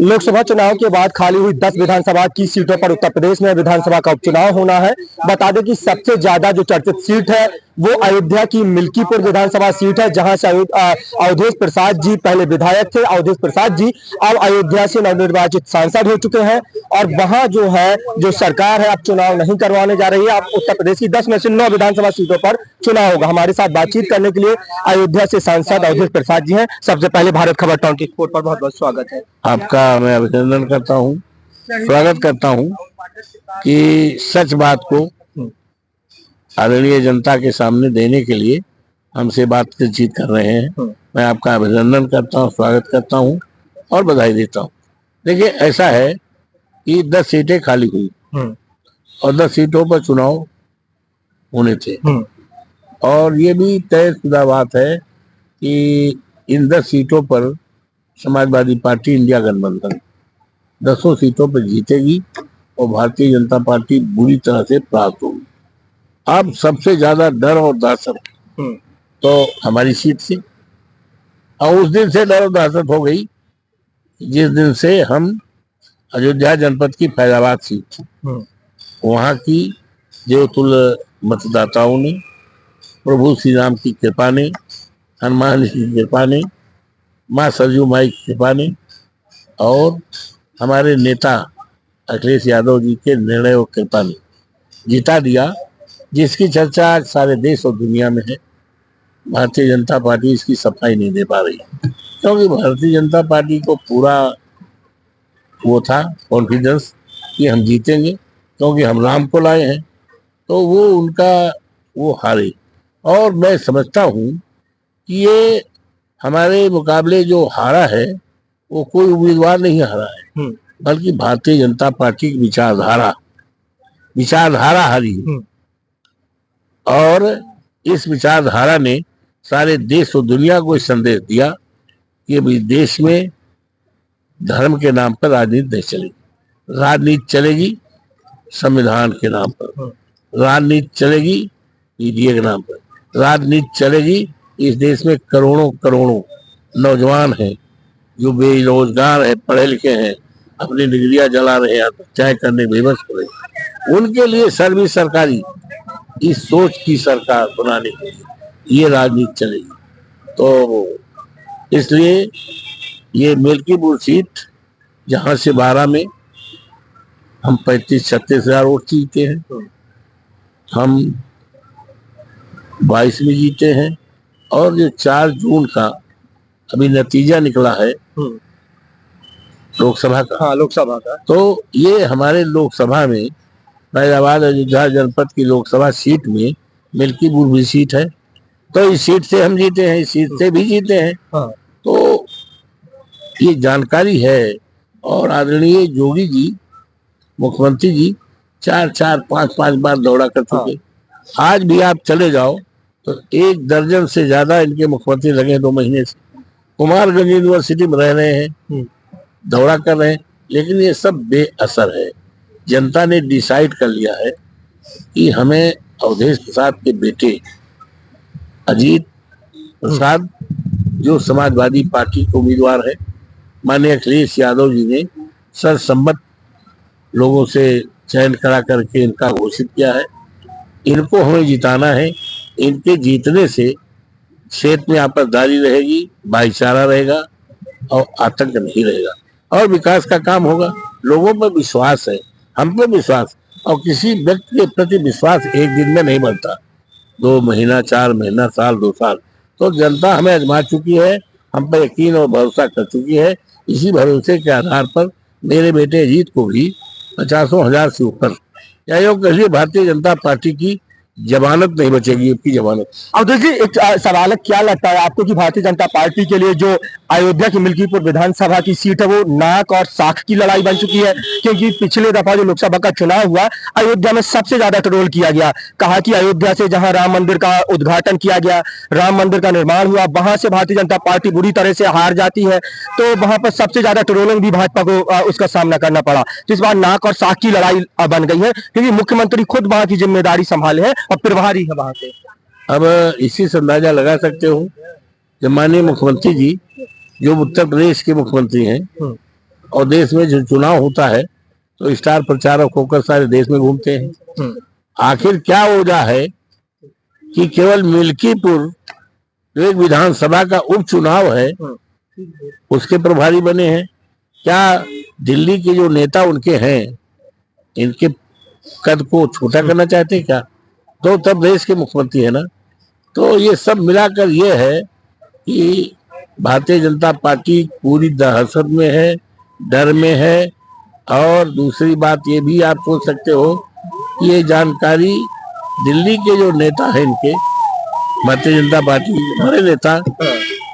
लोकसभा चुनाव के बाद खाली हुई 10 विधानसभा की सीटों पर उत्तर प्रदेश में विधानसभा का उपचुनाव होना है। बता दें कि सबसे ज्यादा जो चर्चित सीट है वो अयोध्या की मिल्कीपुर विधानसभा सीट है, जहां से अवधेश प्रसाद जी पहले विधायक थे। अवधेश प्रसाद जी अब अयोध्या से नवनिर्वाचित सांसद हो चुके हैं और वहां जो है जो सरकार है अब चुनाव नहीं करवाने जा रही है। अब उत्तर प्रदेश की 10 में से 9 विधानसभा सीटों पर चुनाव होगा। हमारे साथ बातचीत करने के लिए अयोध्या से सांसद अवधेश प्रसाद जी हैं। सबसे पहले भारत खबर 24 पर बहुत बहुत स्वागत है आपका। मैं अभिनंदन करता हूँ, स्वागत करता हूँ कि सच बात को आदरणीय जनता के सामने देने के लिए हमसे बातचीत कर रहे हैं। मैं आपका अभिनंदन करता हूँ, स्वागत करता हूँ और बधाई देता हूँ। देखिए, ऐसा है कि 10 सीटें खाली हुई और 10 सीटों पर चुनाव होने थे और ये भी तयशुदा बात है कि इन 10 सीटों पर समाजवादी पार्टी इंडिया गठबंधन 10 सीटों पर जीतेगी और भारतीय जनता पार्टी बुरी तरह से प्राप्त होगी। अब सबसे ज्यादा डर और दहशत तो हमारी सीट से, और उस दिन से डर और दहशत हो गई जिस दिन से हम अयोध्या जनपद की फैजाबाद सीट वहां की देवतुल्य मतदाताओं ने, प्रभु श्री राम की कृपा ने, हनुमान जी की कृपा ने, माँ सरजू माई की कृपा ने और हमारे नेता अखिलेश यादव जी के निर्णय और कृपा ने जिता दिया, जिसकी चर्चा आज सारे देश और दुनिया में है। भारतीय जनता पार्टी इसकी सफाई नहीं दे पा रही क्योंकि भारतीय जनता पार्टी को पूरा वो था कॉन्फिडेंस कि हम जीतेंगे क्योंकि हम राम को लाए हैं, तो वो उनका वो हारे। और मैं समझता हूँ कि ये हमारे मुकाबले जो हारा है वो कोई उम्मीदवार नहीं हारा है, बल्कि भारतीय जनता पार्टी की विचारधारा हारी है। और इस विचारधारा ने सारे देश और दुनिया को संदेश दिया कि अभी देश में धर्म के नाम पर राजनीति नहीं चलेगी। राजनीति चलेगी संविधान के नाम पर, राजनीति चलेगी मीडिया के नाम पर, राजनीति चलेगी। इस देश में करोड़ों करोड़ों नौजवान हैं जो बेरोजगार है, पढ़े लिखे हैं, अपनी डिग्रियां जला रहे हैं, आत्महत्याएं करने बेबस हो रहे, उनके लिए सर्विस सरकारी इस सोच की सरकार बनाने के लिए ये राजनीति चलेगी। तो इसलिए ये मिल्कीपुर सीट जहां से 12 में हम 35-36 हजार वोट जीते हैं, हम 22 में जीते हैं और जो 4 जून का अभी नतीजा निकला है लोकसभा का, तो ये हमारे लोकसभा में फैजाबाद अयोध्या जनपद की लोकसभा सीट में मिल्कीपुर भी सीट है, तो इस सीट से हम जीते हैं, इस सीट से भी जीते हैं। तो ये जानकारी है। और आदरणीय योगी जी मुख्यमंत्री जी 4-4, 5-5 बार दौरा कर चुके। आज भी आप चले जाओ तो 1 दर्जन से ज्यादा इनके मुख्यमंत्री लगे 2 महीने से कुमारगंज यूनिवर्सिटी में रह रहे हैं, दौरा कर रहे हैं, लेकिन ये सब बेअसर है। जनता ने डिसाइड कर लिया है कि हमें अवधेश प्रसाद के बेटे अजीत प्रसाद जो समाजवादी पार्टी के उम्मीदवार है, माननीय अखिलेश यादव जी ने सर्वसम्मत लोगों से चयन करा करके इनका घोषित किया है। इनको हमें जिताना है। इनके जीतने से क्षेत्र में आपसदारी रहेगी, भाईचारा रहेगा और आतंक नहीं रहेगा और विकास का काम होगा। लोगों पर विश्वास है, हम पे विश्वास, और किसी व्यक्ति के प्रति विश्वास एक दिन में नहीं बनता, 2 महीना, 4 महीना, साल, 2 साल। तो जनता हमें आजमा चुकी है, हम पर यकीन और भरोसा कर चुकी है। इसी भरोसे के आधार पर मेरे बेटे अजीत को भी 50,000 से ऊपर या योग कहिए भारतीय जनता पार्टी की जमानत नहीं बचेगी, उसकी जमानत। अब देखिए, एक सवाल है, क्या लगता है आपको कि भारतीय जनता पार्टी के लिए जो अयोध्या की मिल्कीपुर विधानसभा की सीट है वो नाक और साख की लड़ाई बन चुकी है? क्योंकि पिछले दफा जो लोकसभा का चुनाव हुआ, अयोध्या में सबसे ज्यादा ट्रोल किया गया, कहा कि अयोध्या से जहां राम मंदिर का उद्घाटन किया गया, राम मंदिर का निर्माण हुआ, वहां से भारतीय जनता पार्टी बुरी तरह से हार जाती है, तो वहां पर सबसे ज्यादा ट्रोलिंग भी भाजपा को उसका सामना करना पड़ा। तो इस बार नाक और साख की लड़ाई बन गई है क्योंकि मुख्यमंत्री खुद वहां की जिम्मेदारी संभाले है और प्रभारी है वहां के। अब इसी से अंदाजा लगा सकते हो कि माननीय मुख्यमंत्री जी जो उत्तर प्रदेश के मुख्यमंत्री हैं, और देश में जो चुनाव होता है तो स्टार प्रचारक होकर सारे देश में घूमते हैं। आखिर क्या वजह है कि केवल मिल्कीपुर जो एक विधानसभा का उपचुनाव है उसके प्रभारी बने हैं? क्या दिल्ली के जो नेता उनके हैं इनके कद को छोटा करना चाहते हैं क्या? तो तब देश के मुख्यमंत्री है ना। तो ये सब मिलाकर ये है कि भारतीय जनता पार्टी पूरी दहशत में है, डर में है। और दूसरी बात ये भी आप सोच सकते हो कि ये जानकारी दिल्ली के जो नेता हैं इनके भारतीय जनता पार्टी बड़े नेता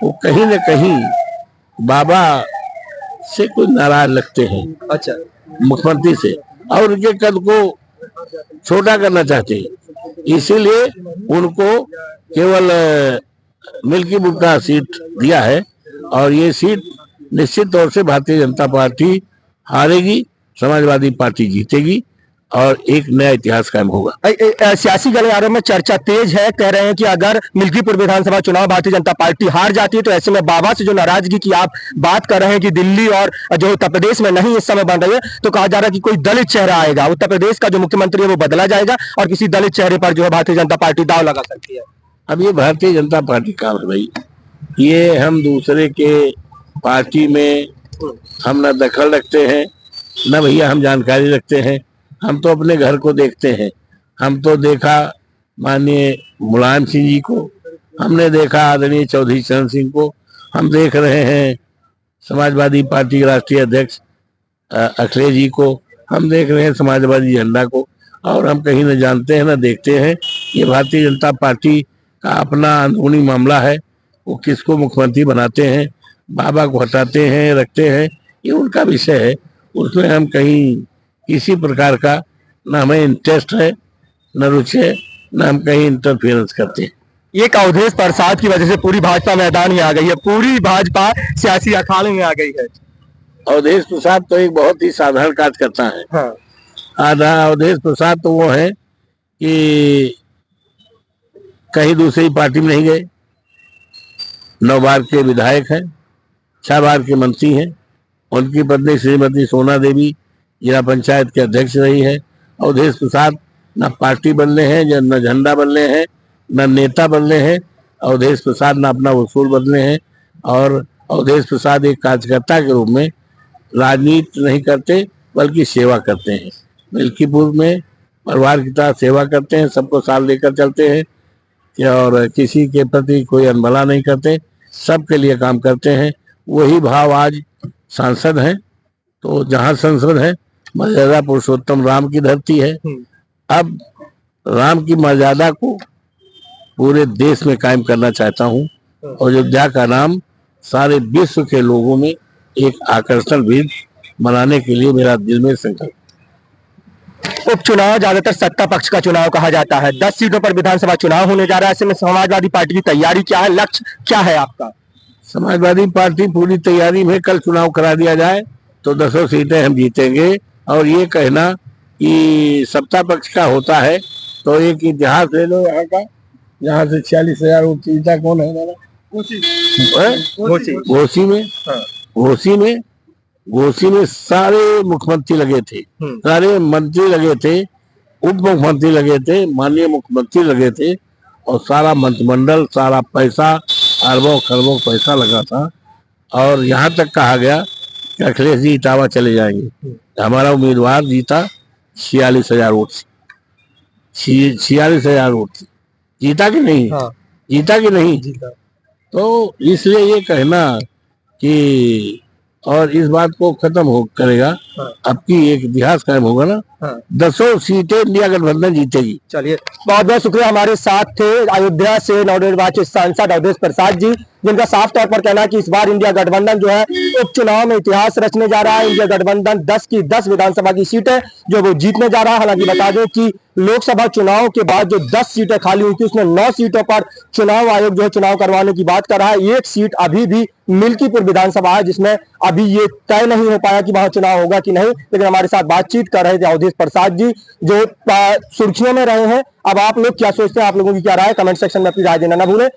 वो कहीं न कहीं बाबा से कुछ नाराज लगते हैं। अच्छा, मुख्यमंत्री से, और उनके कद को छोटा करना चाहते हैं, इसीलिए उनको केवल मिल्कीपुर का सीट दिया है। और ये सीट निश्चित तौर से भारतीय जनता पार्टी हारेगी, समाजवादी पार्टी जीतेगी और एक नया इतिहास कायम होगा। सियासी गलियारों में चर्चा तेज है, कह रहे हैं कि अगर मिल्कीपुर विधानसभा चुनाव भारतीय जनता पार्टी हार जाती है तो ऐसे में बाबा से जो नाराजगी की आप बात कर रहे हैं कि दिल्ली और जो उत्तर प्रदेश में नहीं इस समय बन रही है, तो कहा जा रहा है कि कोई दलित चेहरा आएगा, उत्तर प्रदेश का जो मुख्यमंत्री है वो बदला जाएगा और किसी दलित चेहरे पर जो है भारतीय जनता पार्टी दांव लगा सकती है। अब ये भारतीय जनता पार्टी काम है भाई, ये हम दूसरे के पार्टी में हम न दखल रखते हैं न भैया हम जानकारी रखते हैं। हम तो अपने घर को देखते हैं। हम तो देखा माननीय मुलायम सिंह जी को, हमने देखा आदरणीय चौधरी चरण सिंह को, हम देख रहे हैं समाजवादी पार्टी के राष्ट्रीय अध्यक्ष अखिलेश जी को, हम देख रहे हैं समाजवादी झंडा को, और हम कहीं न जानते हैं न देखते हैं। ये भारतीय जनता पार्टी का अपना अंदरूनी मामला है, वो किसको मुख्यमंत्री बनाते हैं, बाबा को हटाते हैं रखते हैं, ये उनका विषय है। उसमें हम कहीं किसी प्रकार का न हमें इंटरेस्ट है, न रुचि है, न हम कहीं इंटरफेरेंस करते हैं। ये अवधेश प्रसाद की वजह से पूरी भाजपा मैदान में आ गई है, पूरी भाजपा सियासी अखाड़े में आ गई है। अवधेश प्रसाद तो एक बहुत ही साधारण कार्यकर्ता है। हाँ। अवधेश प्रसाद तो वो है कि कहीं दूसरी पार्टी में नहीं गए, 9 बार के विधायक हैं, 6 बार के मंत्री हैं। उनकी पत्नी श्रीमती सोना देवी जिला पंचायत के अध्यक्ष रही है। अवधेश प्रसाद न पार्टी बनने हैं, न झंडा बनने हैं, न नेता बनने हैं। अवधेश प्रसाद न अपना वसूल बनने हैं। और अवधेश प्रसाद एक कार्यकर्ता के रूप में राजनीति नहीं करते बल्कि सेवा करते हैं। मिल्कीपुर में परिवार की तरह सेवा करते हैं, सबको साथ लेकर चलते हैं और किसी के प्रति कोई अनभला नहीं करते, सबके लिए काम करते हैं। वही भाव आज सांसद हैं। तो जहाँ संसद है मर्यादा पुरुषोत्तम राम की धरती है। अब राम की मर्यादा को पूरे देश में कायम करना चाहता हूँ और अयोध्या का नाम सारे विश्व के लोगों में एक आकर्षण भी बनाने के लिए मेरा दिल में संकल्प। उपचुनाव ज्यादातर सत्ता पक्ष का चुनाव कहा जाता है, 10 सीटों पर विधानसभा चुनाव होने जा रहा है। ऐसे में समाजवादी पार्टी की तैयारी क्या है, लक्ष्य क्या है आपका? समाजवादी पार्टी पूरी तैयारी में, कल चुनाव करा दिया जाए तो 10 सीटें हम जीतेंगे। और ये कहना कि सत्ता पक्ष का होता है तो एक इतिहास ले लो यहाँ का, यहाँ से 46,000 वोट जीता कौन है हमारा? घोसी में सारे मुख्यमंत्री लगे थे, सारे मंत्री लगे थे, उप मुख्यमंत्री लगे थे, माननीय मुख्यमंत्री लगे थे और सारा मंत्रिमंडल, सारा पैसा, अरबों खरबों पैसा लगा था। और यहाँ तक कहा गया कि अखिलेश जी इटावा चले जाएंगे। हमारा उम्मीदवार जीता 46,000 वोट से, 46,000 वोट से जीता कि नहीं? हाँ। जीता कि नहीं जीता? तो इसलिए ये कहना कि और इस बात को खत्म हो करेगा। हाँ। अब की एक इतिहास कायम होगा ना। हाँ। 10 सीटें इंडिया गठबंधन जीतेगी। चलिए, बहुत बहुत शुक्रिया। हमारे साथ थे अयोध्या से नवनिर्वाचित सांसद अवधेश प्रसाद जी, जिनका साफ तौर पर कहना है कि इस बार इंडिया गठबंधन जो है उपचुनाव में इतिहास रचने जा रहा है। इंडिया गठबंधन 10 की 10 विधानसभा की सीटें जो वो जीतने जा रहा है। हालांकि बता दें कि लोकसभा चुनाव के बाद जो 10 सीटें खाली हुई थी उसमें 9 सीटों पर चुनाव आयोग जो है चुनाव करवाने की बात कर रहा है। एक सीट अभी भी मिल्कीपुर विधानसभा है जिसमें अभी ये तय नहीं हो पाया कि वहां चुनाव होगा कि नहीं। लेकिन हमारे साथ बातचीत कर रहे थे अवधेश प्रसाद जी जो सुर्खियों में रहे हैं। अब आप लोग क्या सोचते हैं, आप लोगों की क्या राय है, कमेंट सेक्शन में अपनी राय देना ना भूलें।